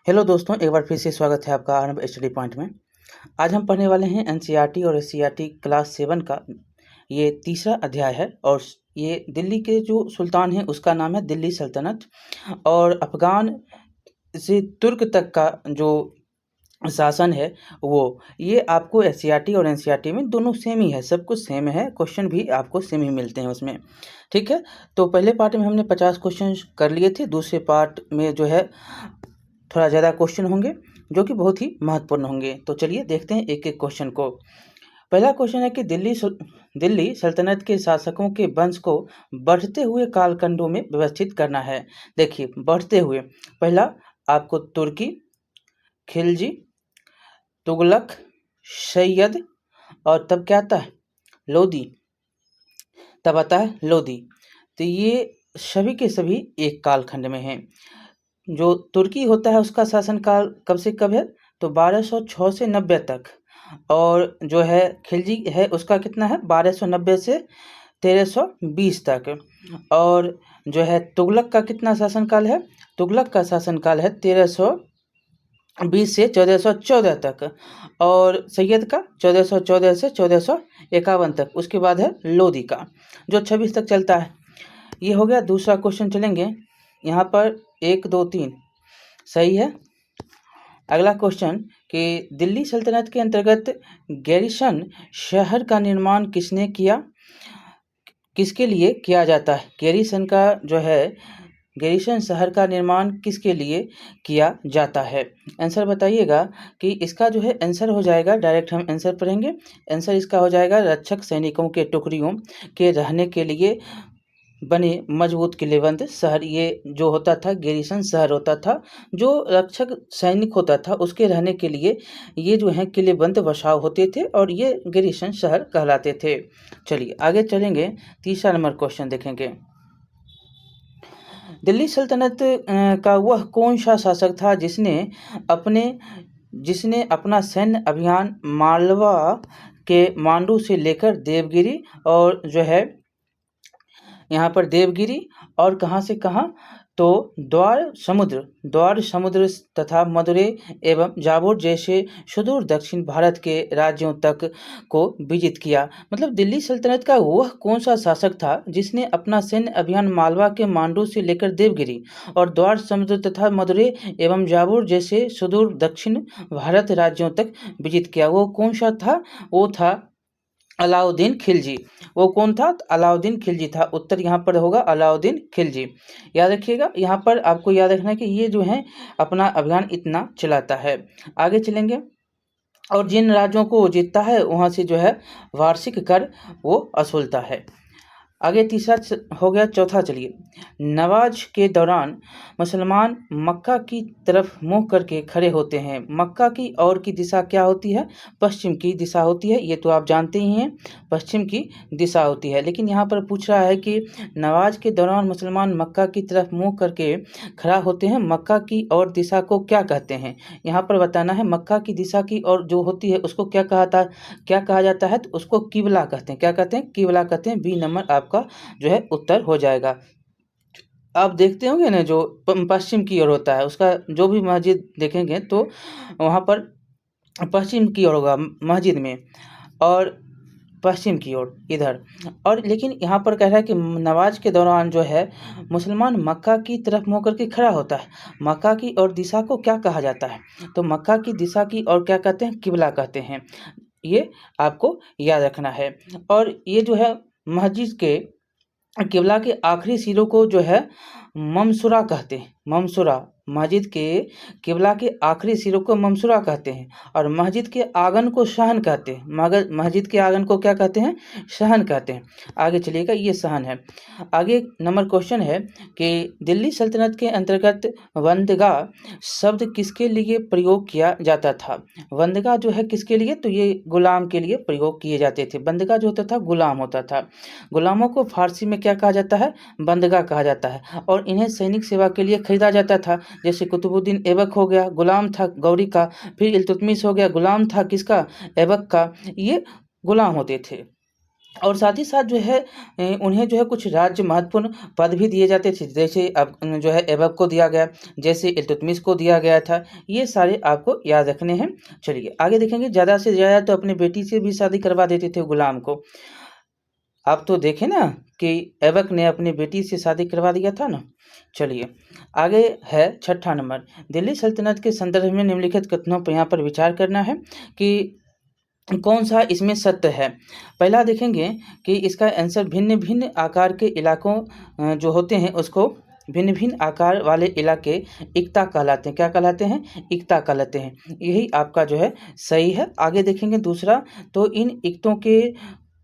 Hello दोस्तों, एक बार फिर से स्वागत है आपका आरंभ स्टडी पॉइंट में। आज हम पढ़ने वाले हैं एनसीईआरटी और एससीईआरटी क्लास 7 का ये तीसरा अध्याय है। और ये दिल्ली के जो सुल्तान हैं उसका नाम है दिल्ली सल्तनत। और अफ़गान से तुर्क तक का जो शासन है वो ये आपको एससीईआरटी और एनसीईआरटी में दोनों सेम ही है, सब कुछ सेम है, क्वेश्चन भी आपको सेम ही मिलते हैं उसमें। ठीक है, तो पहले पार्ट में हमने 50 क्वेश्चन कर लिए थे, दूसरे पार्ट में जो है थोड़ा ज़्यादा क्वेश्चन होंगे जो कि बहुत ही महत्वपूर्ण होंगे। तो चलिए देखते हैं एक एक क्वेश्चन को। पहला क्वेश्चन है कि दिल्ली सल्तनत के शासकों के वंश को बढ़ते हुए कालखंडों में व्यवस्थित करना है। देखिए, बढ़ते हुए पहला आपको तुर्की, खिलजी, तुगलक, सैयद, और तब क्या आता है लोदी, तब आता है लोदी। तो ये सभी के सभी एक कालखंड में हैं। जो तुर्की होता है उसका शासनकाल कब से कब है, तो 1206 से 90 तक। और जो है खिलजी है उसका कितना है, 1290 से 1320 तक। और जो है तुगलक का कितना शासनकाल है, तुगलक का शासनकाल है 1320 से 1414 तक। और सैयद का 1414 से 1451 तक। उसके बाद है लोदी का जो 26 तक चलता है। ये हो गया दूसरा क्वेश्चन। चलेंगे यहाँ पर 1 2 3 सही है। अगला क्वेश्चन कि दिल्ली सल्तनत के अंतर्गत गैरिसन शहर का निर्माण किसने किया, किसके लिए किया जाता है। गैरिसन का जो है गैरिसन शहर का निर्माण किसके लिए किया जाता है। आंसर बताइएगा कि इसका जो है आंसर हो जाएगा, डायरेक्ट हम आंसर पढ़ेंगे। आंसर इसका हो जाएगा रक्षक सैनिकों के टुकड़ियों के रहने के लिए बने मजबूत किलेबंद शहर। ये जो होता था गैरिसन शहर होता था, जो रक्षक सैनिक होता था उसके रहने के लिए ये जो है किलेबंद बसाव होते थे और ये गैरिसन शहर कहलाते थे। चलिए आगे चलेंगे, तीसरा नंबर क्वेश्चन देखेंगे। दिल्ली सल्तनत का वह कौन सा शासक था जिसने अपना सैन्य अभियान मालवा के मांडू से लेकर देवगिरी और जो है यहाँ पर देवगिरी और कहाँ से कहाँ, तो द्वार समुद्र तथा मदुरै एवं जाबोर जैसे सुदूर दक्षिण भारत के राज्यों तक को विजित किया। मतलब दिल्ली सल्तनत का वह कौन सा शासक था जिसने अपना सैन्य अभियान मालवा के मांडू से लेकर देवगिरी और द्वार समुद्र तथा मदुरै एवं जाबोर जैसे सुदूर दक्षिण भारत राज्यों तक विजित किया। वो कौन सा था, वो था अलाउद्दीन खिलजी। वो कौन था, अलाउद्दीन खिलजी था। उत्तर यहाँ पर होगा अलाउद्दीन खिलजी। याद रखिएगा, यहाँ पर आपको याद रखना है कि ये जो है अपना अभियान इतना चलाता है। आगे चलेंगे, और जिन राज्यों को वो जीतता है वहाँ से जो है वार्षिक कर वो वसूलता है। आगे तीसरा हो गया। चौथा चलिए, नवाज के दौरान मुसलमान मक्का की तरफ मुंह करके खड़े होते हैं। मक्का की ओर की दिशा क्या होती है, पश्चिम की दिशा होती है। ये तो आप जानते ही हैं, पश्चिम की दिशा होती है। लेकिन यहाँ पर पूछ रहा है कि नवाज के दौरान मुसलमान मक्का की तरफ मुंह करके खड़ा होते हैं, मक्का की ओर दिशा को क्या कहते हैं। यहाँ पर बताना है मक्का की दिशा की ओर जो होती है उसको क्या कहा जाता है, तो उसको किबला कहते हैं। क्या कहते हैं, किबला कहते हैं। बी नंबर आपका जो है उत्तर हो जाएगा। आप देखते होंगे ना, जो पश्चिम की ओर होता है उसका जो भी मस्जिद देखेंगे तो वहाँ पर पश्चिम की ओर होगा मस्जिद में, और पश्चिम की ओर इधर। और लेकिन यहाँ पर कह रहा है कि नवाज के दौरान जो है मुसलमान मक्का की तरफ मुँह करके खड़ा होता है। मक्का की ओर दिशा को क्या कहा जाता है, तो मक्का की दिशा की ओर क्या कहते हैं, किबला कहते हैं। ये आपको याद रखना है। और ये जो है मस्जिद के किबला के आखिरी सिरों को जो है ममसूरा कहते हैं। ममसूरा, मस्जिद के किबला के आखिरी सिरों को ममसूरा कहते हैं। और मस्जिद के आंगन को सहन कहते हैं। मगर मस्जिद के आंगन को क्या कहते हैं, सहन कहते हैं। आगे चलिएगा, ये सहन है। आगे नंबर क्वेश्चन है कि दिल्ली सल्तनत के अंतर्गत बंदगाह शब्द किसके लिए प्रयोग किया जाता था। बंदगाह जो है किसके लिए, तो ये गुलाम के लिए प्रयोग किए जाते थे। बंदगाह जो होता था गुलाम होता था। गुलामों को फारसी में क्या कहा जाता है, बंदगाह कहा जाता है। और इन्हें सैनिक सेवा के लिए खरीदा जाता था। जैसे कुतुबुद्दीन ऐबक हो गया, गुलाम था गौरी का। फिर इल्तुतमिश हो गया, गुलाम था किसका, ऐबक का। ये गुलाम होते थे। और साथ ही साथ जो है उन्हें जो है कुछ राज्य महत्वपूर्ण पद भी दिए जाते थे, जैसे अब जो है ऐबक को दिया गया, जैसे इल्तुतमिश को दिया गया था। ये सारे आपको याद रखने हैं। चलिए आगे देखेंगे, ज़्यादा से ज़्यादा तो अपनी बेटी से भी शादी करवा देते थे गुलाम को। आप तो देखें ना कि ऐबक ने अपनी बेटी से शादी करवा दिया था ना। चलिए आगे है छठा नंबर, दिल्ली सल्तनत के संदर्भ में निम्नलिखित कथनों पर यहाँ पर विचार करना है कि कौन सा इसमें सत्य है। पहला देखेंगे कि इसका आंसर भिन्न भिन्न आकार के इलाकों जो होते हैं उसको भिन्न भिन्न आकार वाले इलाके इक्ता कहलाते हैं। क्या कहलाते हैं? इक्ता कहलाते हैं। यही आपका जो है सही है। आगे देखेंगे दूसरा, तो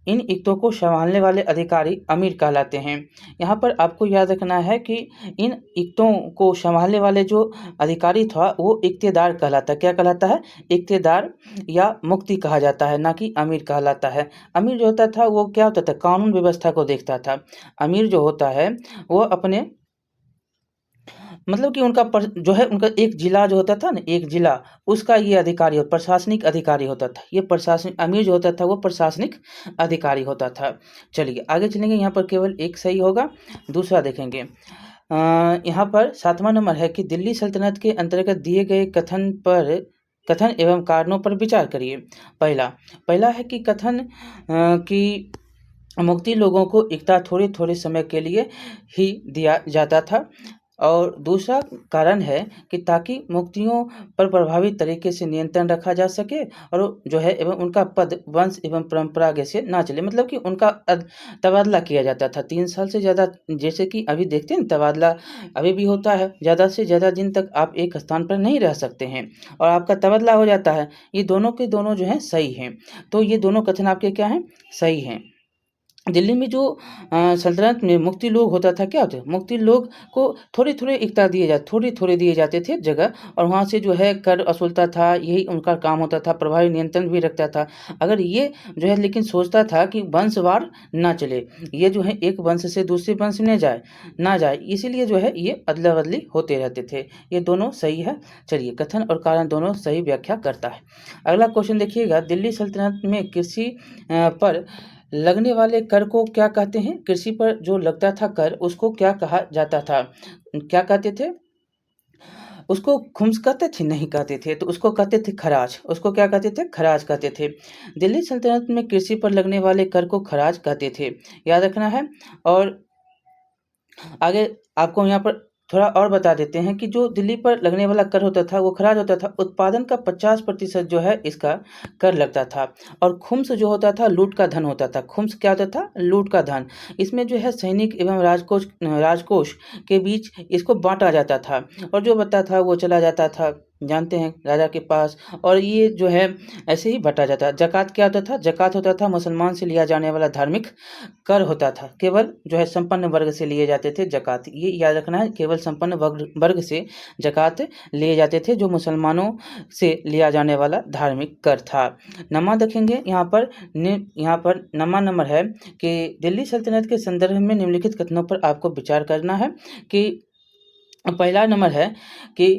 इन इक्तों को संभालने वाले अधिकारी अमीर कहलाते हैं। यहाँ पर आपको याद रखना है कि इन इक्तों को संभालने वाले जो अधिकारी था वो इक्तेदार कहलाता है। क्या कहलाता है? इक्तेदार या मुफ्ती कहा जाता है, ना कि अमीर कहलाता है। अमीर जो होता था वो क्या होता था? कानून व्यवस्था को देखता था। अमीर जो होता है वो अपने मतलब कि जो है उनका एक जिला जो होता था ना, एक जिला, उसका ये अधिकारी प्रशासनिक अधिकारी होता था। ये प्रशासनिक अमीर जो होता था वो प्रशासनिक अधिकारी होता था। चलिए आगे चलेंगे, यहाँ पर केवल एक सही होगा। दूसरा देखेंगे, यहाँ पर 7वां नंबर है कि दिल्ली सल्तनत के अंतर्गत दिए गए कथन एवं कारणों पर विचार करिए। पहला है कि कथन कि मुक्ति लोगों को इक्ता थोड़े थोड़े समय के लिए ही दिया जाता था, और दूसरा कारण है कि ताकि मुक्तियों पर प्रभावी तरीके से नियंत्रण रखा जा सके, और जो है एवं उनका पद वंश एवं परंपरा आगे से ना चले, मतलब कि उनका तबादला किया जाता था 3 साल से ज़्यादा। जैसे कि अभी देखते हैं तबादला अभी भी होता है, ज़्यादा से ज़्यादा दिन तक आप एक स्थान पर नहीं रह सकते हैं और आपका तबादला हो जाता है। ये दोनों के दोनों जो हैं सही हैं। तो ये दोनों कथन आपके क्या हैं? सही हैं। दिल्ली में जो सल्तनत में मुक्ति लोग होता था, क्या होता है? मुक्ति लोग को थोड़े-थोड़े इक्ता थोड़े-थोड़े दिए जाते थे जगह, और वहाँ से जो है कर वसूलता था, यही उनका काम होता था, प्रभावी नियंत्रण भी रखता था। अगर ये जो है लेकिन सोचता था कि वंशवार ना चले, ये जो है एक वंश से दूसरे वंश में ना जाए, इसीलिए जो है ये अदला-बदली होते रहते थे। ये दोनों सही है। चलिए कथन और कारण दोनों सही व्याख्या करता है। अगला क्वेश्चन देखिएगा, दिल्ली सल्तनत में कृषि पर लगने वाले कर को क्या कहते हैं? कृषि पर जो लगता था कर, उसको क्या कहा जाता था? क्या कहते थे? उसको खुम्स कहते थे? नहीं कहते थे, तो उसको कहते थे खराज। उसको क्या कहते थे? खराज कहते थे। दिल्ली सल्तनत में कृषि पर लगने वाले कर को खराज कहते थे, याद रखना है। और आगे आपको यहाँ पर थोड़ा और बता देते हैं कि जो दिल्ली पर लगने वाला कर होता था वो खराज होता था। उत्पादन का 50% जो है इसका कर लगता था, और खुम्स जो होता था लूट का धन होता था। खुम्स क्या होता था? लूट का धन। इसमें जो है सैनिक एवं राजकोष के बीच इसको बांटा जाता था, और जो बचा था वो चला जाता था, जानते हैं, राजा के पास। और ये जो है ऐसे ही बंटा जाता। ज़कात क्या होता था? ज़कात होता था मुसलमान से लिया जाने वाला धार्मिक कर होता था। केवल जो है संपन्न वर्ग से लिए जाते थे ज़कात। ये याद रखना है, केवल संपन्न वर्ग से ज़कात लिए जाते थे, जो मुसलमानों से लिया जाने वाला धार्मिक कर था। नमा देखेंगे यहाँ पर नमा नंबर है कि दिल्ली सल्तनत के संदर्भ में निम्नलिखित कथनों पर आपको विचार करना है। कि पहला नंबर है कि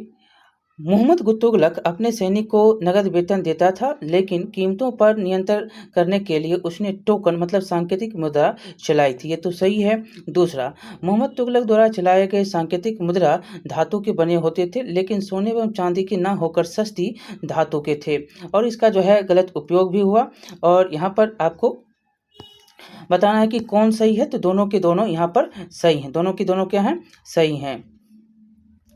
मोहम्मद तुगलक अपने सैनिक को नगद वेतन देता था, लेकिन कीमतों पर नियंत्रण करने के लिए उसने टोकन मतलब सांकेतिक मुद्रा चलाई थी। ये तो सही है। दूसरा, मोहम्मद तुगलक द्वारा चलाए गए सांकेतिक मुद्रा धातु के बने होते थे, लेकिन सोने एवं चांदी के न होकर सस्ती धातु के थे, और इसका जो है गलत उपयोग भी हुआ। और यहाँ पर आपको बताना है कि कौन सही है, तो दोनों के दोनों यहाँ पर सही हैं। दोनों की दोनों क्या हैं? सही हैं।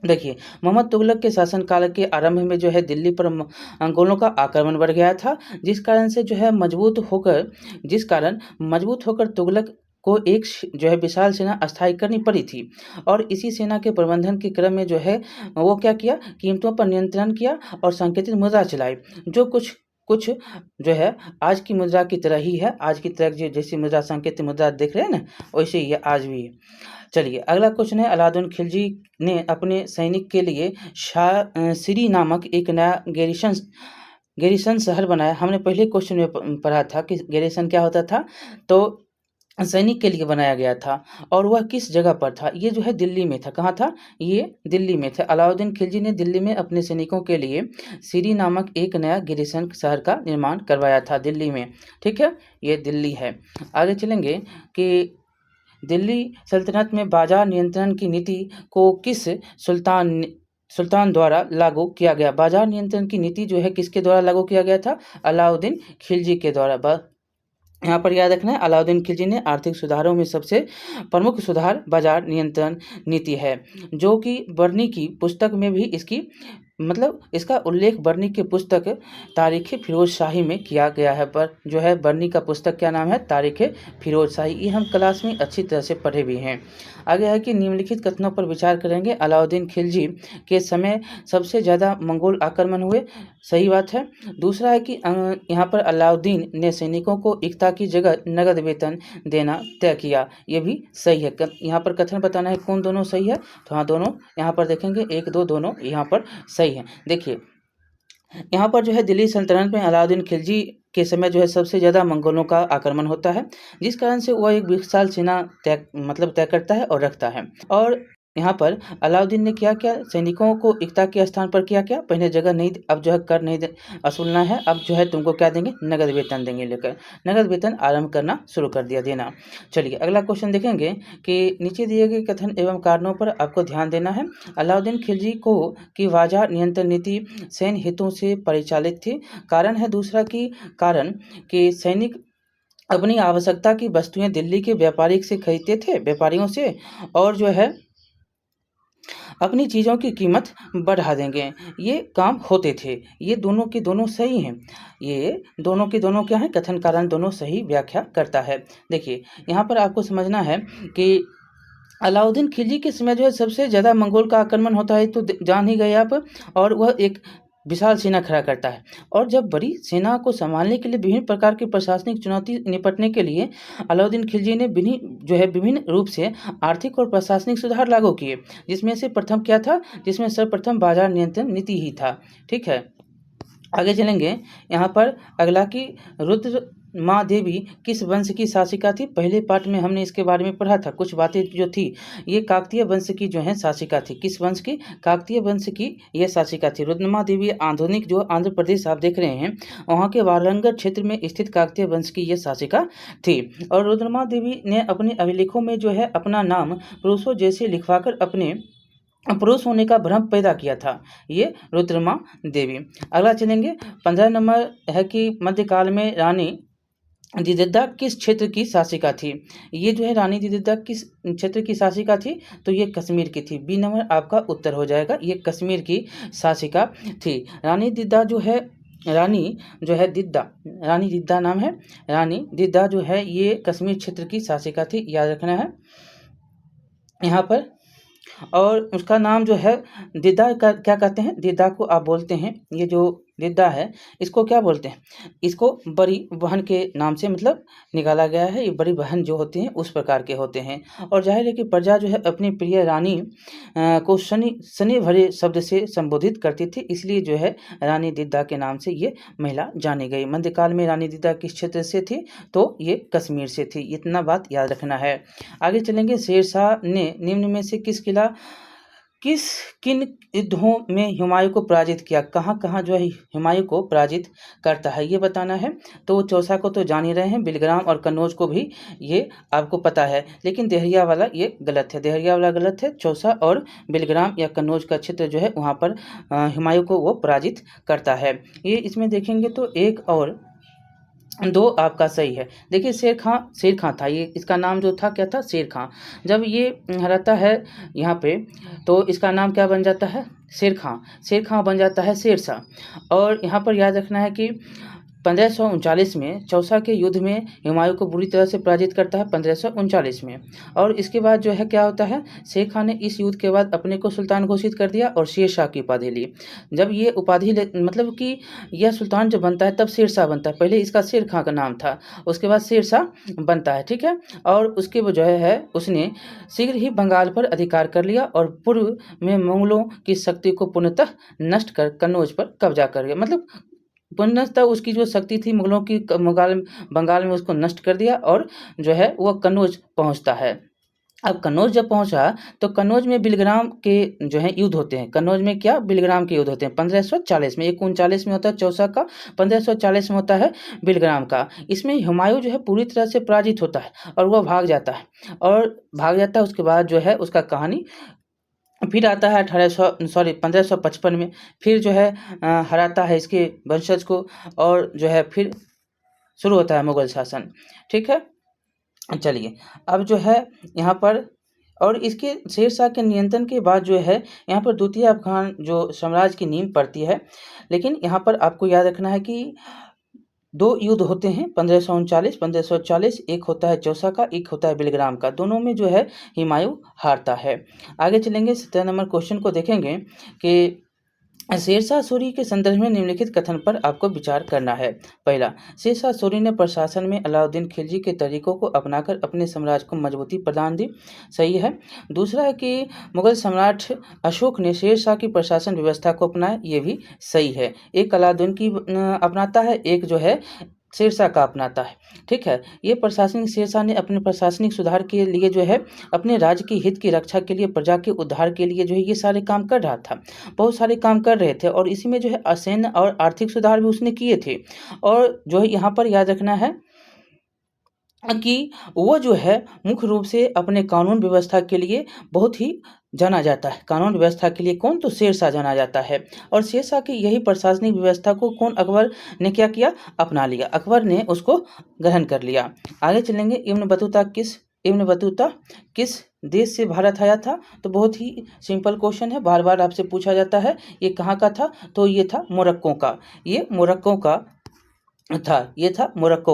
देखिए, मोहम्मद तुगलक के शासनकाल के आरंभ में जो है दिल्ली पर मंगोलों का आक्रमण बढ़ गया था, जिस कारण मजबूत होकर तुगलक को एक जो है विशाल सेना स्थायी करनी पड़ी थी। और इसी सेना के प्रबंधन के क्रम में जो है वो क्या किया? कीमतों पर नियंत्रण किया और सांकेतिक मुद्रा चलाई, जो कुछ जो है आज की मुद्रा की तरह ही है। आज की तरह जैसी मुद्रा सांकेतिक मुद्रा देख रहे हैं ना, वैसे ही आज भी है। चलिए अगला क्वेश्चन है, अलाउद्दीन खिलजी ने अपने सैनिक के लिए सिरी नामक एक नया गैरिसन शहर बनाया। हमने पहले क्वेश्चन में पढ़ा था कि गैरिसन क्या होता था। तो सैनिक के लिए बनाया गया था और वह किस जगह पर था? ये जो है दिल्ली में था। कहाँ था? ये दिल्ली में था। अलाउद्दीन खिलजी ने दिल्ली में अपने सैनिकों के लिए सीरी नामक एक नया गिरिशन शहर का निर्माण करवाया था दिल्ली में। ठीक है, ये दिल्ली है। आगे चलेंगे कि दिल्ली सल्तनत में बाजार नियंत्रण की नीति को किस सुल्तान द्वारा लागू किया गया? बाजार नियंत्रण की नीति जो है किसके द्वारा लागू किया गया था? अलाउद्दीन खिलजी के द्वारा। यहाँ पर याद रखना है, अलाउद्दीन खिलजी ने आर्थिक सुधारों में सबसे प्रमुख सुधार बाजार नियंत्रण नीति है, जो कि बर्नी की पुस्तक में भी इसका उल्लेख बर्नी की पुस्तक तारीख़ फिरोज शाही में किया गया है। पर जो है बर्नी का पुस्तक क्या नाम है? तारीख़ फिरोज शाही। ये हम क्लास में अच्छी तरह से पढ़े भी हैं। आगे है कि निम्नलिखित कथनों पर विचार करेंगे। अलाउद्दीन खिलजी के समय सबसे ज़्यादा मंगोल आक्रमण हुए, सही बात है। दूसरा है कि यहाँ पर अलाउद्दीन ने सैनिकों को एकता की जगह नगद वेतन देना तय किया, ये भी सही है। यहाँ पर कथन बताना है कौन दोनों सही है, तो हाँ दोनों यहाँ पर देखेंगे, 1, 2 दोनों यहाँ पर सही है। देखिए यहाँ पर जो है दिल्ली सल्तनत में अलाउद्दीन खिलजी के समय जो है सबसे ज़्यादा मंगोलों का आक्रमण होता है, जिस कारण से वह एक विशाल सेना तय करता है और रखता है। और यहाँ पर अलाउद्दीन ने क्या किया? सैनिकों को एकता के स्थान पर किया क्या? पहले जगह नहीं, अब जो है कर नहीं वसूलना है, अब जो है तुमको क्या देंगे? नगद वेतन देंगे। लेकर नगद वेतन आरंभ करना शुरू कर दिया देना। चलिए अगला क्वेश्चन देखेंगे कि नीचे दिए गए कथन एवं कारणों पर आपको ध्यान देना है। अलाउद्दीन खिलजी को की बाजार नियंत्रण नीति सैन्य हितों से परिचालित थी। कारण है दूसरा की कारण कि सैनिक अपनी आवश्यकता की वस्तुएं दिल्ली के व्यापारिक से खरीदते थे, व्यापारियों से, और जो है अपनी चीज़ों की कीमत बढ़ा देंगे। ये काम होते थे। ये दोनों के दोनों सही हैं। ये दोनों के दोनों क्या हैं? कथन कारण दोनों सही व्याख्या करता है। देखिए यहाँ पर आपको समझना है कि अलाउद्दीन खिलजी के समय जो है सबसे ज़्यादा मंगोल का आक्रमण होता है, तो जान ही गए आप, और वह एक विशाल सेना खड़ा करता है। और जब बड़ी सेना को संभालने के लिए विभिन्न प्रकार की प्रशासनिक चुनौती निपटने के लिए अलाउद्दीन खिलजी ने विभिन्न रूप से आर्थिक और प्रशासनिक सुधार लागू किए, जिसमें से प्रथम क्या था? जिसमें सर्वप्रथम बाजार नियंत्रण नीति ही था। ठीक है, आगे चलेंगे। यहाँ पर अगला की रुद्र माँ देवी किस वंश की शासिका थी? पहले पार्ट में हमने इसके बारे में पढ़ा था। कुछ बातें जो थी, ये काकतीय वंश की जो है शासिका थी। किस वंश की? काकतीय वंश की यह शासिका थी। रुद्रमा देवी आधुनिक जो आंध्र प्रदेश आप देख रहे हैं, वहाँ के वारंगल क्षेत्र में स्थित काकतीय वंश की यह शासिका थी। और रुद्रमा देवी ने अपने अभिलेखों में जो है अपना नाम पुरुषों जैसे लिखवाकर अपने पुरुष होने का भ्रम पैदा किया था, ये रुद्रमा देवी। अगला चलेंगे, 15 नंबर है कि मध्यकाल में रानी दिदिद्दा किस क्षेत्र की शासिका थी? ये जो है रानी दिदिद्दा किस क्षेत्र की शासिका थी? तो ये कश्मीर की थी। बी नंबर आपका उत्तर हो जाएगा, ये कश्मीर की शासिका थी। रानी दिद्दा जो है रानी दिद्दा नाम है। रानी दिद्दा जो है ये कश्मीर क्षेत्र की शासिका थी, याद रखना है यहाँ पर। और उसका नाम जो है दिद्दा का क्या कहते हैं? दिद्दा को आप बोलते हैं, ये जो दिद्दा है इसको क्या बोलते हैं? इसको बड़ी बहन के नाम से निकाला गया है। ये बड़ी बहन जो होती हैं उस प्रकार के होते हैं। और जाहिर है कि प्रजा जो है अपनी प्रिय रानी को शनि भरे शब्द से संबोधित करती थी, इसलिए जो है रानी दिद्दा के नाम से ये महिला जानी गई। मध्यकाल में रानी दिद्दा किस क्षेत्र से थी? तो ये कश्मीर से थी। इतना बात याद रखना है। आगे चलेंगे। शेरशाह ने निम्न में से किन युद्धों में हुमायूं को पराजित किया? कहाँ जो है हुमायूं को पराजित करता है, ये बताना है। तो चौसा को तो जान ही रहे हैं, बिलग्राम और कन्नौज को भी ये आपको पता है, लेकिन देहरिया वाला ये गलत है। देहरिया वाला गलत है। चौसा और बिलग्राम या कन्नौज का क्षेत्र जो है वहाँ पर हुमायूं को वो पराजित करता है। ये इसमें देखेंगे तो 1 और 2 आपका सही है। देखिए शेर खां था, ये इसका नाम जो था क्या था? शेर खां। जब ये रहता है यहाँ पे तो इसका नाम क्या बन जाता है? शेर खां बन जाता है शेरशाह। और यहाँ पर याद रखना है कि 1539 में चौसा के युद्ध में हुमायूं को बुरी तरह से पराजित करता है, 1539 में। और इसके बाद जो है क्या होता है? शेर खां ने इस युद्ध के बाद अपने को सुल्तान घोषित कर दिया और शेरशाह की उपाधि ली। जब ये उपाधि कि यह सुल्तान जब बनता है तब शेरशाह बनता है। पहले इसका शेर खां का नाम था, उसके बाद शेरशाह बनता है। ठीक है, और उसके वजह है उसने शीघ्र ही बंगाल पर अधिकार कर लिया और पूर्व में मंगलों की शक्ति को पूर्णतः नष्ट कर कन्नौज पर कब्जा कर गया। पुनः उसकी जो शक्ति थी मुगलों की बंगाल में उसको नष्ट कर दिया और जो है वह कन्नौज पहुँचता है। अब कन्नौज जब पहुंचा तो कन्नौज में बिलग्राम के जो है युद्ध होते हैं। कन्नौज में क्या बिलग्राम के युद्ध होते हैं 1540 में। 139 में होता है चौसा का, 1540 में होता है बिलग्राम का। इसमें हुमायूं जो है पूरी तरह से पराजित होता है और वह भाग जाता है। उसके बाद जो है उसका कहानी फिर आता है 1555 में, फिर जो है हराता है इसके वंशज को और जो है फिर शुरू होता है मुगल शासन। ठीक है, चलिए अब जो है यहाँ पर और इसके शेरशाह के नियंत्रण के बाद जो है यहाँ पर द्वितीय अफगान जो साम्राज्य की नींव पड़ती है। लेकिन यहाँ पर आपको याद रखना है कि 2 युद्ध होते हैं 1539 एक होता है चौसा का, एक होता है बिलग्राम का। दोनों में जो है हुमायूं हारता है। आगे चलेंगे 17 नंबर क्वेश्चन को देखेंगे कि शेरशाह सूरी के संदर्भ में निम्नलिखित कथन पर आपको विचार करना है। पहला, शेरशाह सूरी ने प्रशासन में अलाउद्दीन खिलजी के तरीकों को अपनाकर अपने साम्राज्य को मजबूती प्रदान दी। सही है। दूसरा है कि मुगल सम्राट अशोक ने शेरशाह की प्रशासन व्यवस्था को अपनाया। ये भी सही है। एक अलाउद्दीन की अपनाता है, एक जो है शेरशाह का अपनाता है। ठीक है, ये प्रशासनिक शेरशाह ने अपने प्रशासनिक सुधार के लिए जो है अपने राज्य की हित की रक्षा के लिए, प्रजा के उद्धार के लिए जो है ये सारे काम कर रहा था। बहुत सारे काम कर रहे थे और इसी में जो है असैन्य और आर्थिक सुधार भी उसने किए थे। और जो है यहाँ पर याद रखना है कि वो जो है मुख्य रूप से अपने कानून व्यवस्था के लिए बहुत ही जाना जाता है। कानून व्यवस्था के लिए कौन? तो शेरशाह जाना जाता है। और शेरशाह की यही प्रशासनिक व्यवस्था को कौन? अकबर ने क्या किया? अपना लिया। अकबर ने उसको ग्रहण कर लिया। आगे चलेंगे। इब्न बतूता किस देश से भारत आया था? तो बहुत ही सिंपल क्वेश्चन है, बार बार आपसे पूछा जाता है। ये कहाँ का था? तो ये था मोरक्को का। ये मोरक्को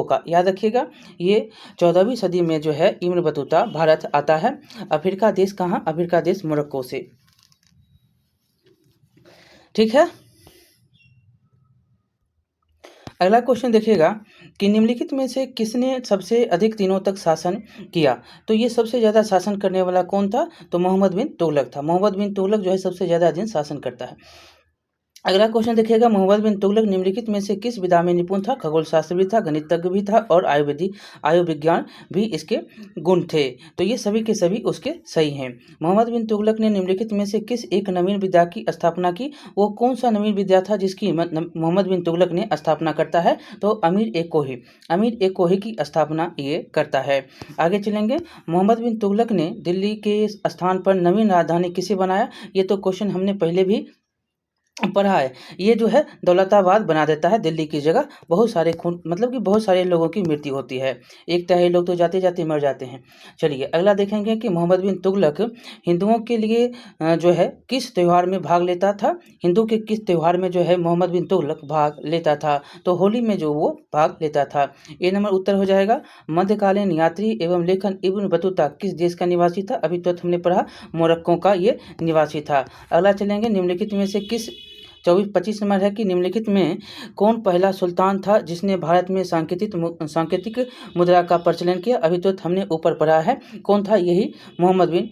का, याद रखिएगा। ये 14वीं सदी में जो है इब्न बतूता भारत आता है। अफ्रीका देश कहाँ? अफ्रीका देश मोरक्को से। ठीक है, अगला क्वेश्चन देखिएगा कि निम्नलिखित में से किसने सबसे अधिक दिनों तक शासन किया? तो ये सबसे ज़्यादा शासन करने वाला कौन था? तो मोहम्मद बिन तुगलक था। मोहम्मद बिन तुगलक जो है सबसे ज़्यादा दिन शासन करता है। अगला क्वेश्चन देखिएगा, मोहम्मद बिन तुगलक निम्नलिखित में से किस विधा में निपुण था? खगोल शास्त्र भी था, गणितज्ञ भी था और आयुर्विज्ञान भी इसके गुण थे। तो ये सभी के सभी उसके सही हैं। मोहम्मद बिन तुगलक ने निम्नलिखित में से किस एक नवीन विद्या की स्थापना की? वो कौन सा नवीन विद्या था जिसकी मोहम्मद बिन तुगलक ने स्थापना करता है? तो अमीर ए कोही की स्थापना ये करता है। आगे चलेंगे। मोहम्मद बिन तुगलक ने दिल्ली के स्थान पर नवीन राजधानी किसे बनाया? ये तो क्वेश्चन हमने पहले भी पढ़ा है। ये जो है दौलताबाद बना देता है दिल्ली की जगह। बहुत सारे मतलब कि बहुत सारे लोगों की मृत्यु होती है। 1/3 लोग तो जाते जाते मर जाते हैं। चलिए अगला देखेंगे कि मोहम्मद बिन तुगलक हिंदुओं के लिए जो है किस त्यौहार में भाग लेता था? हिंदू के किस त्यौहार में जो है मोहम्मद बिन तुगलक भाग लेता था? तो होली में जो वो भाग लेता था। ये नंबर उत्तर हो जाएगा। मध्यकालीन यात्री एवं लेखन इब्न बतूता किस देश का निवासी था? अभी तो हमने पढ़ा मोरक्को का ये निवासी था। अगला चलेंगे। निम्नलिखित में से किस 25 नंबर है कि निम्नलिखित में कौन पहला सुल्तान था जिसने भारत में सांकेतिक मुद्रा का प्रचलन किया? अभी तो हमने ऊपर पढ़ा है। कौन था? यही मोहम्मद बिन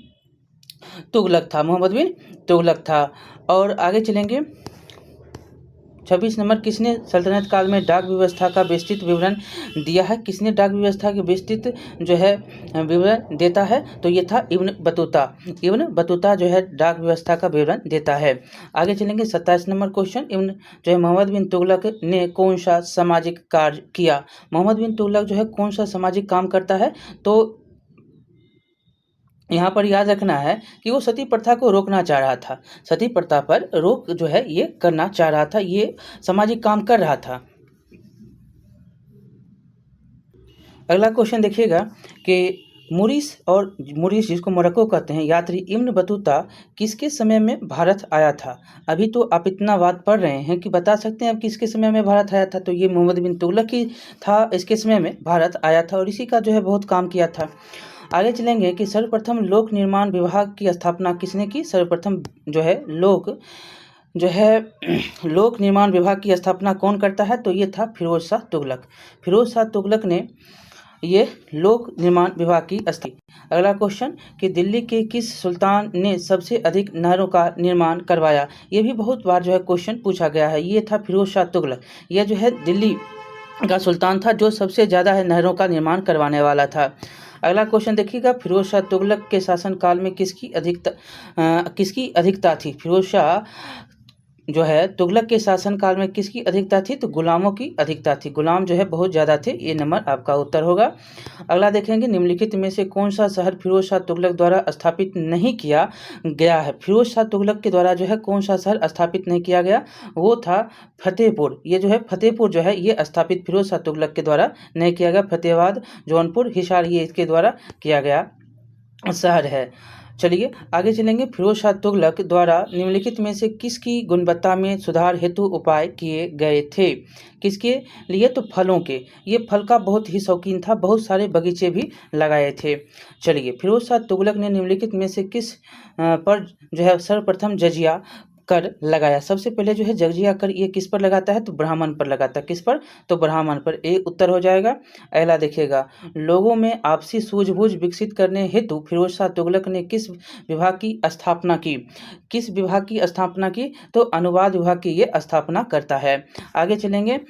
तुगलक था। और आगे चलेंगे। 26 नंबर, किसने सल्तनत काल में डाक व्यवस्था का विस्तृत विवरण दिया है? किसने डाक व्यवस्था के विस्तृत जो है विवरण देता है? तो ये था इब्न बतूता जो है डाक व्यवस्था का विवरण देता है। आगे चलेंगे। 27 नंबर क्वेश्चन, जो है मोहम्मद बिन तुगलक ने कौन सा सामाजिक कार्य किया? मोहम्मद बिन तुगलक जो है कौन सा सामाजिक काम करता है? तो यहाँ पर याद रखना है कि वो सती प्रथा को रोकना चाह रहा था। सती प्रथा पर रोक जो है ये करना चाह रहा था। ये सामाजिक काम कर रहा था। अगला क्वेश्चन देखिएगा कि मुरीस जिसको मोरक्को कहते हैं, यात्री इब्न बतूता किसके समय में भारत आया था? अभी तो आप इतना बात पढ़ रहे हैं कि बता सकते हैं अब किसके समय में भारत आया था? तो ये मोहम्मद बिन तुगलक ही था। इसके समय में भारत आया था और इसी का जो है बहुत काम किया था। आगे चलेंगे कि सर्वप्रथम लोक निर्माण विभाग की स्थापना किसने की? सर्वप्रथम जो है लोक निर्माण विभाग की स्थापना कौन करता है? तो ये था फिरोज शाह तुगलक ने ये लोक निर्माण विभाग की स्थि। अगला क्वेश्चन कि दिल्ली के किस सुल्तान ने सबसे अधिक नहरों का निर्माण करवाया? ये भी बहुत बार जो है क्वेश्चन पूछा गया है। ये था फिरोज शाह तुगलक। यह जो है दिल्ली का सुल्तान था जो सबसे ज़्यादा है नहरों का निर्माण करवाने वाला था। अगला क्वेश्चन देखिएगा, फिरोज शाह तुगलक के शासनकाल में किसकी अधिकता थी? फिरोज शाह जो है तुगलक के शासनकाल में किसकी अधिकता थी? तो गुलामों की अधिकता थी। गुलाम जो है बहुत ज़्यादा थे। ये नंबर आपका उत्तर होगा। अगला देखेंगे, निम्नलिखित में से कौन सा शहर फिरोज शाह तुगलक द्वारा स्थापित नहीं किया गया है? फिरोज शाह तुगलक के द्वारा जो है कौन सा शहर स्थापित नहीं किया गया? वो था फतेहपुर। ये जो है फतेहपुर जो है ये स्थापित फिरोज शाह तुगलक के द्वारा नहीं किया गया। फतेहाबाद, जौनपुर, हिसार ये इसके द्वारा किया गया शहर है। चलिए आगे चलेंगे। फिरोज शाह तुगलक द्वारा निम्नलिखित में से किसकी गुणवत्ता में सुधार हेतु उपाय किए गए थे? किसके लिए? तो फलों के। ये फल का बहुत ही शौकीन था, बहुत सारे बगीचे भी लगाए थे। चलिए, फिरोज शाह तुगलक ने निम्नलिखित में से किस पर जो है सर्वप्रथम जजिया कर लगाया? सबसे पहले जो है जजिया कर ये किस पर लगाता है? तो ब्राह्मण पर लगाता है। किस पर? तो ब्राह्मण पर। ए उत्तर हो जाएगा। अगला देखिएगा, लोगों में आपसी सूझबूझ विकसित करने हेतु फिरोज शाह तुगलक ने किस विभाग की स्थापना की? किस विभाग की स्थापना की? तो अनुवाद विभाग की ये स्थापना करता है। आगे चलेंगे,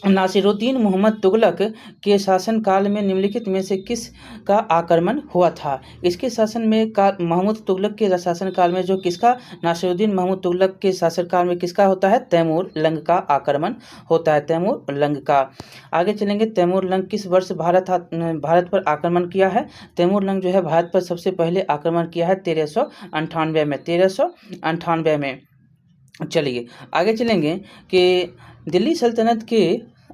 नासिरुद्दीन मोहम्मद तुगलक के शासनकाल में निम्नलिखित में से किस का आक्रमण हुआ था? इसके शासन में महमूद तुगलक के शासनकाल में जो किसका, नासिरुद्दीन महमूद तुगलक के शासनकाल में किसका होता है? तैमूर लंग का आक्रमण होता है। तैमूर लंग का। आगे चलेंगे, तैमूर लंग किस वर्ष भारत पर आक्रमण किया है? तैमूर लंग जो है भारत पर सबसे पहले आक्रमण किया है 1398 में। 1398 में। चलिए आगे चलेंगे कि दिल्ली सल्तनत के,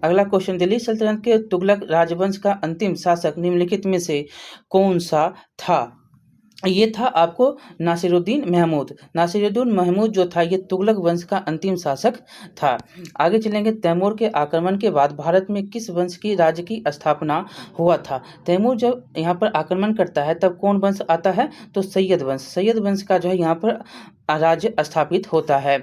अगला क्वेश्चन, दिल्ली सल्तनत के तुगलक राजवंश का अंतिम शासक निम्नलिखित में से कौन सा था? ये था आपको नासिरुद्दीन महमूद। नासिरुद्दीन महमूद जो था ये तुगलक वंश का अंतिम शासक था। आगे चलेंगे, तैमूर के आक्रमण के बाद भारत में किस वंश की राज्य की स्थापना हुआ था? तैमूर जब यहाँ पर आक्रमण करता है तब कौन वंश आता है? तो सैयद वंश। सैयद वंश का जो है यहाँ पर राज्य स्थापित होता है।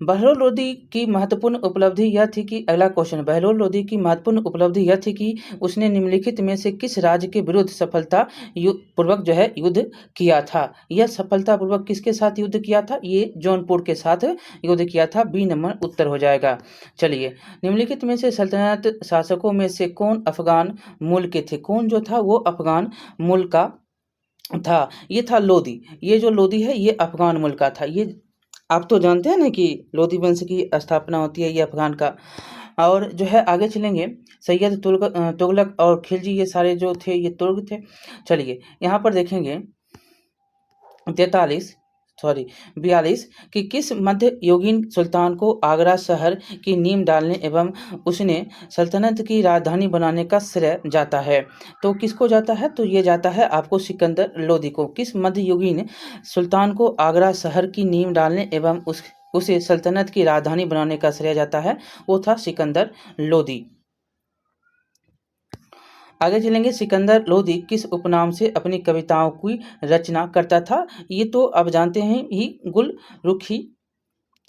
बहलोल लोदी की महत्वपूर्ण उपलब्धि यह थी कि, अगला क्वेश्चन, बहलोल लोदी की महत्वपूर्ण उपलब्धि यह थी कि उसने निम्नलिखित में से किस राज्य के विरुद्ध सफलता पूर्वक जो है युद्ध किया था? यह सफलतापूर्वक किसके साथ युद्ध किया था? ये जौनपुर के साथ युद्ध किया था। बी नंबर उत्तर हो जाएगा। चलिए, निम्नलिखित में से सल्तनत शासकों में से कौन अफगान मूल के थे? कौन जो था वो अफगान मूल का था? ये था लोदी। ये जो लोदी है ये अफगान मूल का था। ये आप तो जानते हैं ना कि लोदी वंश की स्थापना होती है ये अफगान का। और जो है आगे चलेंगे, सैयद तुगलक और खिलजी ये सारे जो थे ये तुर्क थे। चलिए यहाँ पर देखेंगे 42 कि किस मध्ययुगीन सुल्तान को आगरा शहर की नींव डालने एवं उसने सल्तनत की राजधानी बनाने का श्रेय जाता है? तो किसको जाता है? तो ये जाता है आपको सिकंदर लोदी को। किस मध्ययुगीन सुल्तान को आगरा शहर की नींव डालने एवं उसे सल्तनत की राजधानी बनाने का श्रेय जाता है? वो था सिकंदर लोदी। आगे चलेंगे, सिकंदर लोदी किस उपनाम से अपनी कविताओं की रचना करता था? ये तो अब जानते हैं ही, गुलरुखी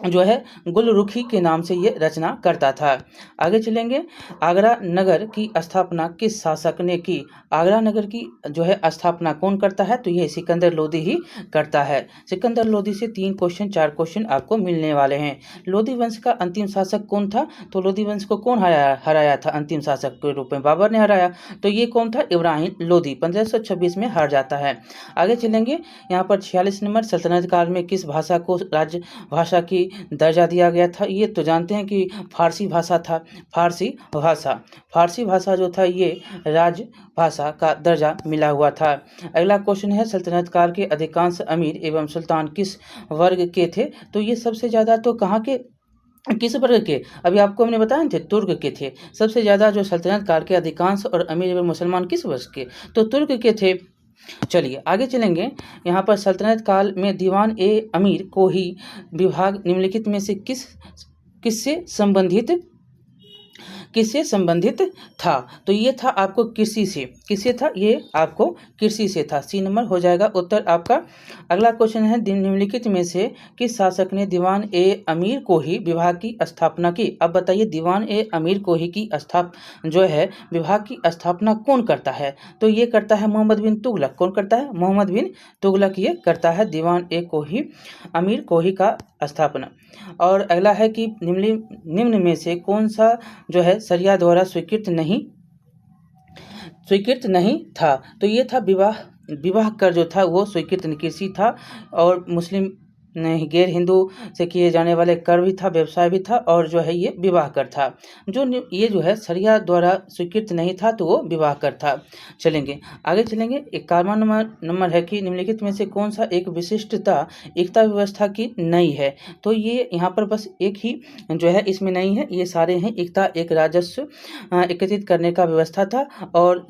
जो है गुलरुखी के नाम से ये रचना करता था। आगे चलेंगे, आगरा नगर की स्थापना किस शासक ने की? आगरा नगर की जो है स्थापना कौन करता है? तो ये सिकंदर लोदी ही करता है। सिकंदर लोदी से 3 क्वेश्चन 4 क्वेश्चन आपको मिलने वाले हैं। लोदी वंश का अंतिम शासक कौन था? तो लोदी वंश को कौन हराया था अंतिम शासक के रूप में? बाबर ने हराया। तो ये कौन था? इब्राहिम लोदी। 1526 में हार जाता है। आगे चलेंगे, यहाँ पर 46 नंबर, सल्तनत काल में किस भाषा को राज्य भाषा की दर्जा दिया गया था? ये तो जानते हैं कि फारसी भाषा था। फारसी भाषा जो था ये राज भाषा का दर्जा मिला हुआ था। अगला क्वेश्चन है, सल्तनत काल के अधिकांश अमीर एवं सुल्तान किस वर्ग के थे? तो ये सबसे ज़्यादा तो कहाँ के, किस वर्ग के? अभी आपको हमने बताया थे तुर्क के थे। सबसे ज़्यादा जो सल्तनत काल के अधिकांश और अमीर एवं मुसलमान किस वर्ग के? तो तुर्क के थे। चलिए आगे चलेंगे, यहाँ पर सल्तनत काल में दीवान ए अमीर को ही विभाग निम्नलिखित में से किससे संबंधित किससे संबंधित था? तो ये था आपको कृषि से। किससे था? ये आपको कृषि से था। सी नंबर हो जाएगा उत्तर आपका। अगला क्वेश्चन है, निम्नलिखित में से किस शासक ने दीवान ए अमीर को ही विभाग की स्थापना की? अब बताइए, दीवान ए अमीर को ही की जो है विभाग की स्थापना कौन करता है? तो ये करता है मोहम्मद बिन तुगलक। कौन करता है? मोहम्मद बिन तुगलक ये करता है दीवान ए को ही अमीर को ही का स्थापना। और अगला है कि निम्न में से कौन सा जो है शरिया द्वारा स्वीकृत नहीं था? तो ये था विवाह कर जो था वो स्वीकृत निकृषि था, और मुस्लिम नहीं गैर हिंदू से किए जाने वाले कर भी था, व्यवसाय भी था, और जो है ये विवाह कर था। ये जो है शरिया द्वारा स्वीकृत नहीं था तो वो विवाह कर था। चलेंगे आगे चलेंगे। 51वां नंबर है कि निम्नलिखित में से कौन सा एक विशिष्टता एकता व्यवस्था की नहीं है? तो ये यहाँ पर बस एक ही जो है इसमें नहीं है, ये सारे हैं। एकता एक राजस्व एकत्रित करने का व्यवस्था था, और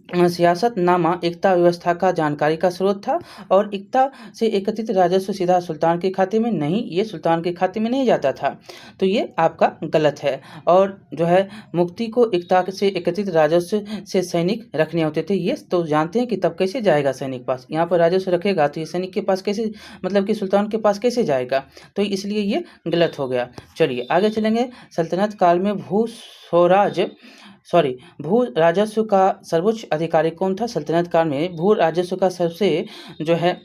सियासतनामा एकता व्यवस्था का जानकारी का स्रोत था, और एकता से एकत्रित राजस्व सीधा सुल्तान के खाते में नहीं, ये सुल्तान के खाते में नहीं जाता था। तो ये आपका गलत है। और जो है मुक्ति को एकता से एकत्रित राजस्व से सैनिक रखने होते थे। ये तो जानते हैं कि तब कैसे जाएगा सैनिक पास? यहाँ पर राजस्व रखेगा तो ये सैनिक के पास कैसे, मतलब कि सुल्तान के पास कैसे जाएगा? तो इसलिए ये गलत हो गया। चलिए आगे चलेंगे। सल्तनत काल में भू राजस्व का सर्वोच्च अधिकारी कौन था? सल्तनत काल में भू राजस्व का सबसे जो है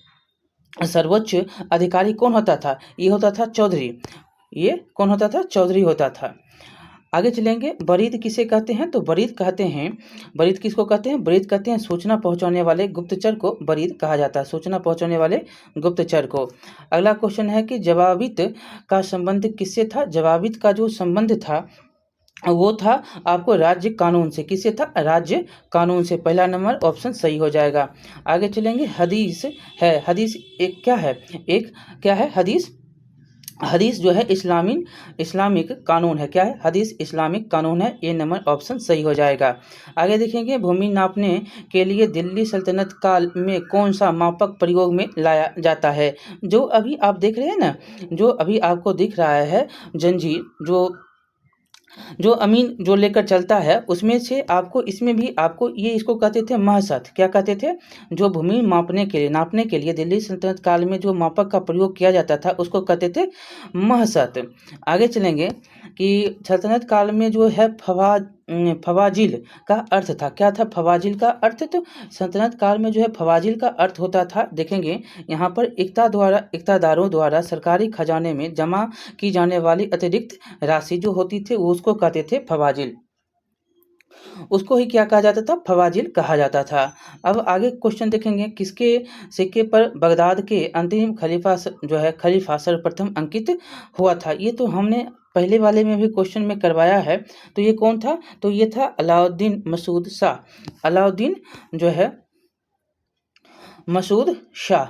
सर्वोच्च अधिकारी कौन होता था? ये होता था चौधरी। ये कौन होता था? चौधरी होता था। आगे चलेंगे। बरीद किसे कहते हैं? तो बरीद किसको कहते हैं? बरीद कहते हैं सूचना पहुंचाने वाले गुप्तचर को बरीद कहा जाता है, सूचना पहुंचाने वाले गुप्तचर को। अगला क्वेश्चन है कि जवाबित का संबंध किससे था? जवाबित का जो संबंध था वो था आपको राज्य कानून से। किससे था? राज्य कानून से। पहला नंबर ऑप्शन सही हो जाएगा। आगे चलेंगे। हदीस है। हदीस एक क्या है? हदीस जो है इस्लामिक कानून है। क्या है? हदीस इस्लामिक कानून है। ये नंबर ऑप्शन सही हो जाएगा। आगे देखेंगे। भूमि नापने के लिए दिल्ली सल्तनत काल में कौन सा मापक प्रयोग में लाया जाता है? जो अभी आप देख रहे हैं ना, जो अभी आपको दिख रहा है जंजीर, जो अमीन जो लेकर चलता है, उसमें से आपको इसमें भी आपको ये इसको कहते थे महसत। क्या कहते थे? जो भूमि नापने के लिए दिल्ली सल्तनत काल में जो मापक का प्रयोग किया जाता था उसको कहते थे महसत। आगे चलेंगे कि सल्तनत काल में जो है फवाजिल का अर्थ था। क्या था फवाजिल का अर्थ? तो सल्तनत काल में जो है फवाजिल का अर्थ होता था, देखेंगे यहाँ पर इक़्तादारों द्वारा सरकारी खजाने में जमा की जाने वाली अतिरिक्त राशि जो होती थी उसको कहते थे फवाजिल। उसको ही क्या कहा जाता था? फवाजिल कहा जाता था। अब आगे क्वेश्चन देखेंगे। किसके सिक्के पर बगदाद के अंतिम खलीफा सर्वप्रथम अंकित हुआ था? ये तो हमने पहले वाले में भी क्वेश्चन में करवाया है। तो ये कौन था? तो ये था अलाउद्दीन मसूद शाह। अलाउद्दीन जो है मसूद शाह।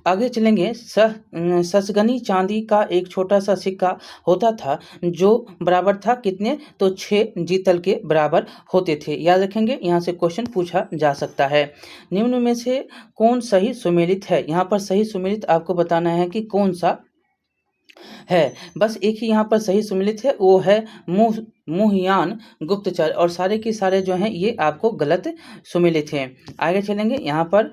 आगे चलेंगे। ससगनी चांदी का एक छोटा सा सिक्का होता था जो बराबर था कितने? तो 6 जीतल के बराबर होते थे। याद रखेंगे, यहाँ से क्वेश्चन पूछा जा सकता है। निम्न में से कौन सही सुमेलित है? यहाँ पर सही सुमेलित आपको बताना है कि कौन सा है। बस एक ही यहाँ पर सही सुमेलित है, वो है मुहियान गुप्तचर, और सारे के सारे जो हैं ये आपको गलत सुमेलित हैं। आगे चलेंगे। यहाँ पर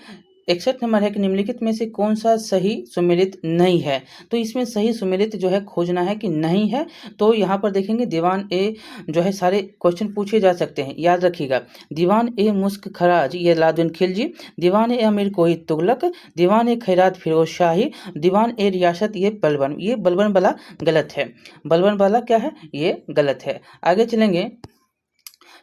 61 नंबर है कि निम्नलिखित में से कौन सा सही सुमेलित नहीं है? तो इसमें सही सुमेलित जो है खोजना है कि नहीं है। तो यहाँ पर देखेंगे दीवान ए जो है सारे क्वेश्चन पूछे जा सकते हैं, याद रखिएगा। दीवान ए मुश्क खराज ये अलाउद्दीन खिलजी, दीवान ए अमीर कोई तुगलक, दीवान ए खैरात फिरोज शाही, दीवान ए रियासत ये बलबन। ये बलबन वाला गलत है। बलबन वाला क्या है? ये गलत है। आगे चलेंगे।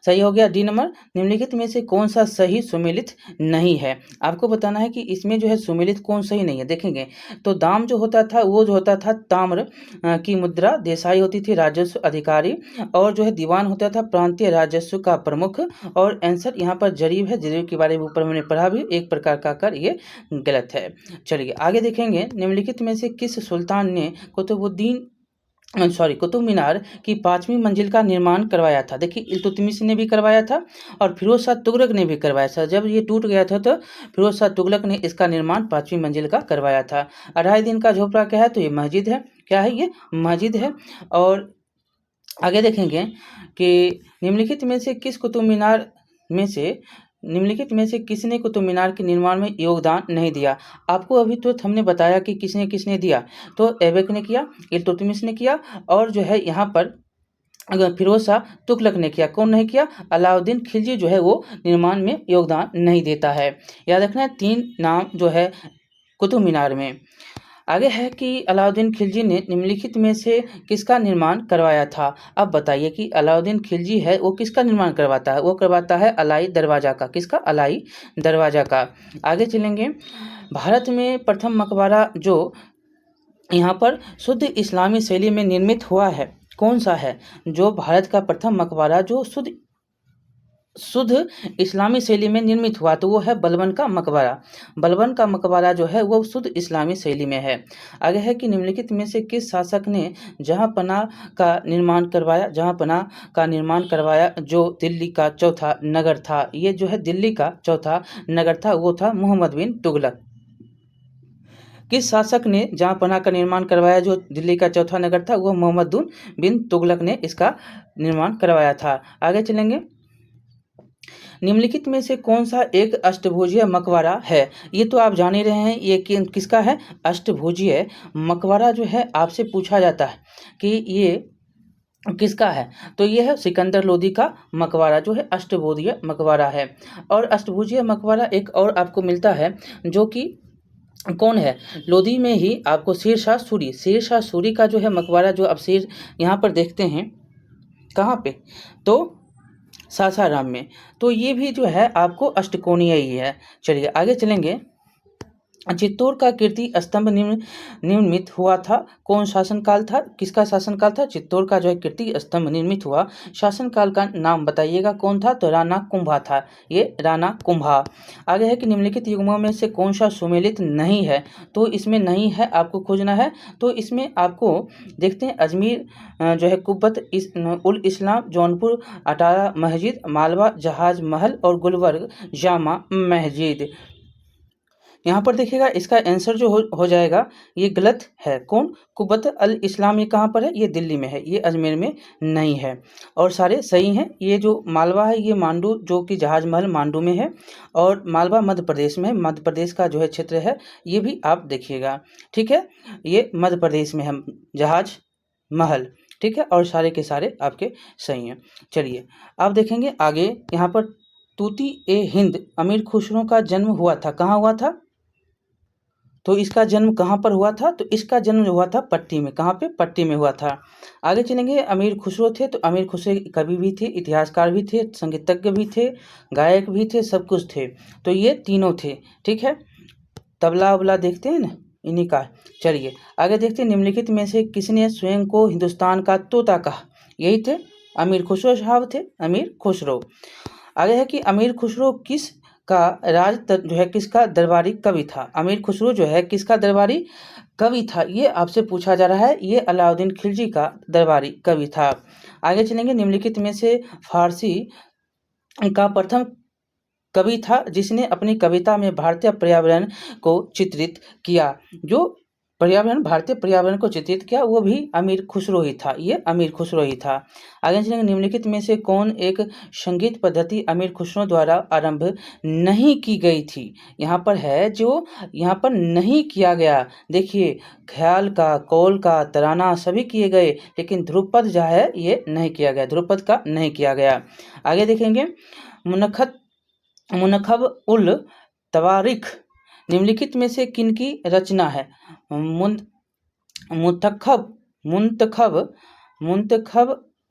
सही हो गया डी नंबर। निम्नलिखित में से कौन सा सही सुमेलित नहीं है? आपको बताना है कि इसमें जो है सुमेलित कौन सही नहीं है। देखेंगे तो दाम जो होता था वो जो होता था ताम्र की मुद्रा, देसाई होती थी राजस्व अधिकारी, और जो है दीवान होता था प्रांतीय राजस्व का प्रमुख, और आंसर यहाँ पर जरीब है। जरीब के बारे में ऊपर मैंने पढ़ा भी, एक प्रकार का कर ये गलत है। चलिए आगे देखेंगे। निम्नलिखित में से किस सुल्तान ने कुतुब मीनार की 5वीं मंजिल का निर्माण करवाया था? देखिए इल्तुतमिश ने भी करवाया था और फिरोज शाह तुगलक ने भी करवाया था। जब ये टूट गया था तो फिरोज शाह तुगलक ने इसका निर्माण 5वीं मंजिल का करवाया था। 2.5 दिन का झोपड़ा क्या है? तो ये मस्जिद है। क्या है? ये मस्जिद है। और आगे देखेंगे कि निम्नलिखित में से किसने कुतुब मीनार के निर्माण में योगदान नहीं दिया। आपको अभी तो हमने बताया कि किसने किसने दिया, तो ऐबक ने किया, इल्तुतमिश ने किया, और जो है यहाँ पर फिरोज शाह तुगलक ने किया। कौन नहीं किया? अलाउद्दीन खिलजी जो है वो निर्माण में योगदान नहीं देता है। याद रखना है 3 नाम जो है कुतुब मीनार में। आगे है कि अलाउद्दीन खिलजी ने निम्नलिखित में से किसका निर्माण करवाया था। अब बताइए कि अलाउद्दीन खिलजी है वो किसका निर्माण करवाता है? वो करवाता है अलाई दरवाज़ा का। किसका? अलाई दरवाज़ा का। आगे चलेंगे, भारत में प्रथम मकबरा जो यहाँ पर शुद्ध इस्लामी शैली में निर्मित हुआ है, कौन सा है? जो भारत का प्रथम मकबरा जो शुद्ध इस्लामी शैली में निर्मित हुआ, तो वो है बलबन का मकबरा। बलबन का मकबरा जो है वो शुद्ध इस्लामी शैली में है। आगे है कि निम्नलिखित में से किस शासक ने जहाँपनाह का निर्माण करवाया जो दिल्ली का चौथा नगर था। ये जो है दिल्ली का चौथा नगर था, वो था मोहम्मद बिन तुगलक। किस शासक ने जहाँपनाह का निर्माण करवाया जो दिल्ली का चौथा नगर था? वो मोहम्मद बिन तुगलक ने इसका निर्माण करवाया था। आगे चलेंगे, निम्नलिखित में से कौन सा एक अष्टभुजीय मकबरा है? ये तो आप जान ही रहे हैं, ये किसका है? अष्टभुजीय मकबरा जो है आपसे पूछा जाता है कि ये किसका है, तो ये है सिकंदर लोदी का मकबरा जो है अष्टभुजीय मकबरा है। और अष्टभुजीय मकबरा एक और आपको मिलता है जो कि कौन है? लोधी में ही आपको शेर शाह सूरी का जो है मकबरा जो आप शेर यहाँ पर देखते हैं, कहाँ पे? तो सासाराम में। तो ये भी जो है आपको अष्टकोणीय ही है। चलिए आगे चलेंगे, चित्तौड़ का कीर्ति स्तंभ निर्मित हुआ था, कौन शासनकाल था? किसका शासनकाल था? चित्तौड़ का जो है कीर्ति स्तंभ निर्मित हुआ, शासनकाल का नाम बताइएगा कौन था? तो राणा कुंभा था, ये राणा कुंभा। आगे है कि निम्नलिखित युग्मों में से कौन सा सुमेलित नहीं है? तो इसमें नहीं है, आपको खोजना है। तो इसमें आपको देखते हैं अजमेर जो है कुब्बत उल इस्लाम, जौनपुर अटारा मस्जिद, मालवा जहाज महल और गुलबर्ग जामा मस्जिद। यहाँ पर देखिएगा इसका आंसर जो हो जाएगा ये गलत है। कौन? कुब्बत अल इस्लाम, ये कहाँ पर है? ये दिल्ली में है, ये अजमेर में नहीं है। और सारे सही हैं। ये जो मालवा है ये मांडू जो कि जहाज महल मांडू में है, और मालवा मध्य प्रदेश में, मध्य प्रदेश का जो है क्षेत्र है, ये भी आप देखिएगा। ठीक है, ये मध्य प्रदेश में है जहाज महल। ठीक है, और सारे के सारे आपके सही हैं। चलिए आप देखेंगे आगे, यहाँ पर तूती ए हिंद अमीर खुसरो का जन्म हुआ था, कहाँ हुआ था? तो इसका जन्म कहाँ पर हुआ था? तो इसका जन्म हुआ था पट्टी में। कहाँ पे? पट्टी में हुआ था। आगे चलेंगे, अमीर खुसरो थे, तो अमीर खुसरो कवि भी थे, इतिहासकार भी थे, संगीतज्ञ भी थे, गायक भी थे, सब कुछ थे। तो ये तीनों थे। ठीक है, तबला उबला देखते हैं ना, इन्हीं का। चलिए आगे देखते हैं, निम्नलिखित में से किसने स्वयं को हिंदुस्तान का तोता कहा? यही थे अमीर खुसरो साहब, थे अमीर खुसरो। आगे है कि अमीर खुसरो किस का जो है किसका दरबारी कवि था? अमीर खुसरो जो है किसका दरबारी कवि था? ये आपसे पूछा जा रहा है। ये अलाउद्दीन खिलजी का दरबारी कवि था। आगे चलेंगे, निम्नलिखित में से फारसी का प्रथम कवि था जिसने अपनी कविता में भारतीय पर्यावरण को चित्रित किया। जो भारतीय पर्यावरण को चित्रित किया वो भी अमीर खुसरो ही था, ये अमीर खुसरो ही था। आगे चलेंगे, निम्नलिखित में से कौन एक संगीत पद्धति अमीर खुसरो द्वारा आरंभ नहीं की गई थी? यहाँ पर है जो यहाँ पर नहीं किया गया। देखिए, ख्याल का, कौल का, तराना सभी किए गए, लेकिन ध्रुपद जो है ये नहीं किया गया, ध्रुपद का नहीं किया गया। आगे देखेंगे, मुनखब उल तवारिख निम्नलिखित में से किनकी रचना है? मुंतखब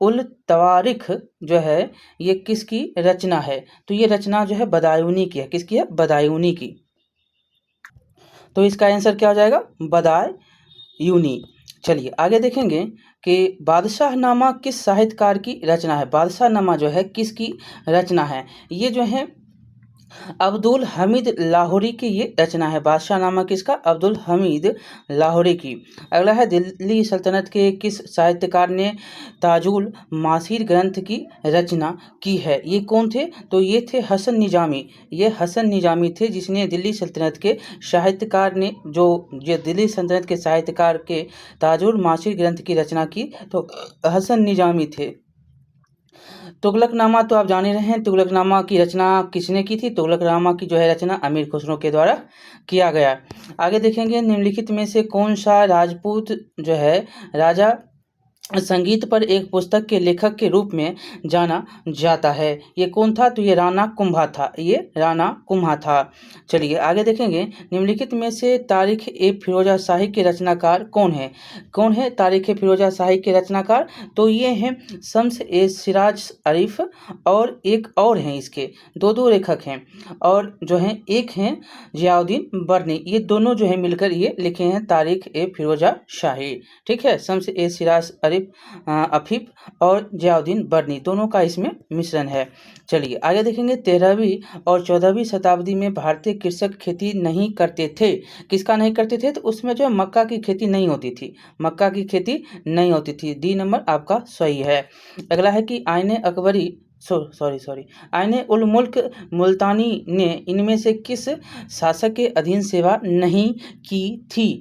उल तवारिख जो है ये किसकी रचना है? तो ये रचना जो है बदायूनी की है। किसकी है? बदायूनी की। तो इसका आंसर क्या हो जाएगा? बदायूनी। चलिए आगे देखेंगे कि बादशाहनामा किस साहित्यकार की रचना है? बादशाहनामा जो है किसकी रचना है? ये जो है अब्दुल हमीद लाहौरी की ये रचना है। बादशाहनामा किसका? अब्दुल हमीद लाहौरी की। अगला है, दिल्ली सल्तनत के किस साहित्यकार ने ताजुल मासीर ग्रंथ की रचना की है? ये कौन थे? तो ये थे हसन निजामी। ये हसन निजामी थे जिसने दिल्ली सल्तनत के साहित्यकार ने जो दिल्ली सल्तनत के साहित्यकार के ताजुल मासीर ग्रंथ की रचना की, तो हसन निजामी थे। तुगलकनामा तो आप जान ही रहे हैं, तुगलकनामा की रचना किसने की थी? तुगलकनामा की जो है रचना अमीर खुसरो के द्वारा किया गया। आगे देखेंगे, निम्नलिखित में से कौन सा राजपूत जो है राजा संगीत पर एक पुस्तक के लेखक के रूप में जाना जाता है? ये कौन था? तो ये राणा कुंभा था। ये राणा कुंभा था। चलिए आगे देखेंगे, निम्नलिखित में से तारीख ए फिरोजा शाही के रचनाकार कौन है? कौन है तारीख ए फिरोजा शाही के रचनाकार? तो ये हैं शम्स ए सिराज अरीफ, और एक और हैं, इसके दो लेखक हैं, और जो हैं एक हैं जियाउद्दीन बर्नी। ये दोनों जो है मिलकर ये लिखे हैं तारीख ए फिरोजा शाही। ठीक है, शम्स ए सिराज अफीफ और जियाउद्दीन बर्नी, दोनों का इसमें मिश्रण है। चलिए आगे देखेंगे, 13वीं और 14वीं शताब्दी में भारतीय कृषक खेती नहीं करते थे। किसका नहीं करते थे? तो उसमें जो है मक्का की खेती नहीं होती थी। मक्का की खेती नहीं होती थी। डी नंबर आपका सही है। अगला है कि आईने अकबरी सॉरी आईने उल मुल्क मुल्तानी ने इनमें से किस शासक के अधीन सेवा नहीं की थी?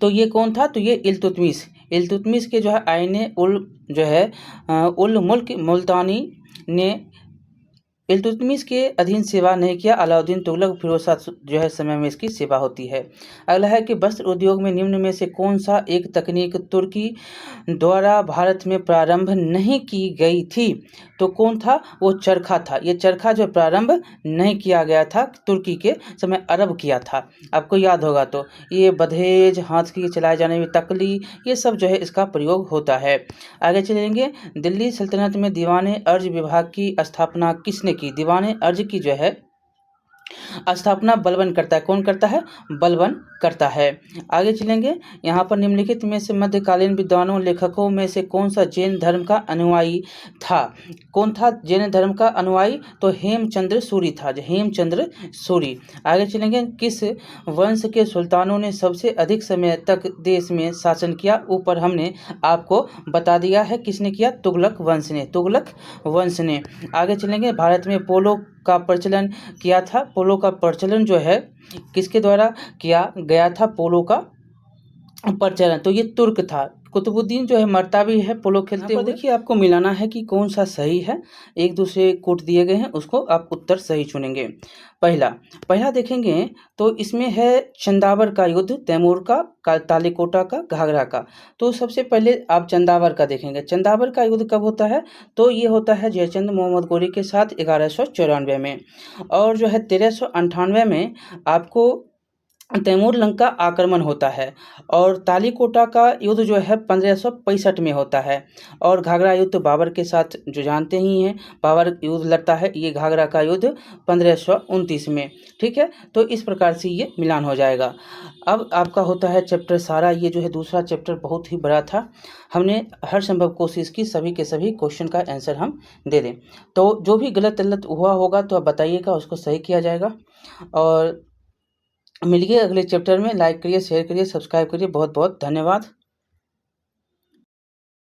तो ये कौन था? तो ये इल्तुतमिश। इल्तुतमिश के जो है आईने उल मुल्क मुल्तानी ने इल्तुतमिश के अधीन सेवा नहीं किया। अलाउद्दीन तुगलक फिरोज शाह जो है समय में इसकी सेवा होती है। अगला है कि वस्त्र उद्योग में निम्न में से कौन सा एक तकनीक तुर्की द्वारा भारत में प्रारंभ नहीं की गई थी? तो कौन था? वो चरखा था। ये चरखा जो प्रारंभ नहीं किया गया था, तुर्की के समय अरब किया था। आपको याद होगा तो ये बधेज, हाथ की चलाए जाने में तकली, ये सब जो है इसका प्रयोग होता है। आगे चलेंगे, दिल्ली सल्तनत में दीवाने अर्ज विभाग की स्थापना किसने की? दीवाने अर्ज की जो है स्थापना बलबन करता है। कौन करता है? बलबन करता है। आगे चलेंगे, यहाँ पर निम्नलिखित में से मध्यकालीन विद्वानों लेखकों में से कौन सा जैन धर्म का अनुयायी था? कौन था जैन धर्म का अनुयायी? तो हेमचंद्र सूरी था। हेमचंद्र सूरी। आगे चलेंगे, किस वंश के सुल्तानों ने सबसे अधिक समय तक देश में शासन किया? ऊपर हमने आपको बता दिया है किसने किया? तुगलक वंश ने। तुगलक वंश ने। आगे चलेंगे, भारत में पोलो का प्रचलन किया था। पोलो का प्रचलन जो है किसके द्वारा किया गया था? पोलो का प्रचलन तो ये तुर्क था। कुतुबुद्दीन जो है मर्तावी है पोलो खेलते हुए। देखिए आपको मिलाना है कि कौन सा सही है। एक दूसरे कोट दिए गए हैं, उसको आप उत्तर सही चुनेंगे। पहला देखेंगे तो इसमें है चंदावर का युद्ध, तैमूर का तालिकोटा का, घाघरा का। तो सबसे पहले आप चंदावर का देखेंगे। चंदावर का युद्ध कब होता है? तो ये होता है जयचंद मोहम्मद गोरी के साथ 1194 में, और जो है 1398 में आपको तैमूर लंग का आक्रमण होता है, और तालिकोटा का युद्ध जो है 1565 में होता है, और घाघरा युद्ध बाबर के साथ जो जानते ही हैं, बाबर युद्ध लड़ता है। ये घाघरा का युद्ध 1529 में। ठीक है, तो इस प्रकार से ये मिलान हो जाएगा। अब आपका होता है चैप्टर सारा। ये जो है दूसरा चैप्टर बहुत ही बड़ा था। हमने हर संभव कोशिश की सभी के सभी क्वेश्चन का आंसर हम दे दें। तो जो भी गलत हुआ होगा तो आप बताइएगा, उसको सही किया जाएगा। और मिलिए अगले चैप्टर में। लाइक करिए, शेयर करिए, सब्सक्राइब करिए। बहुत बहुत धन्यवाद।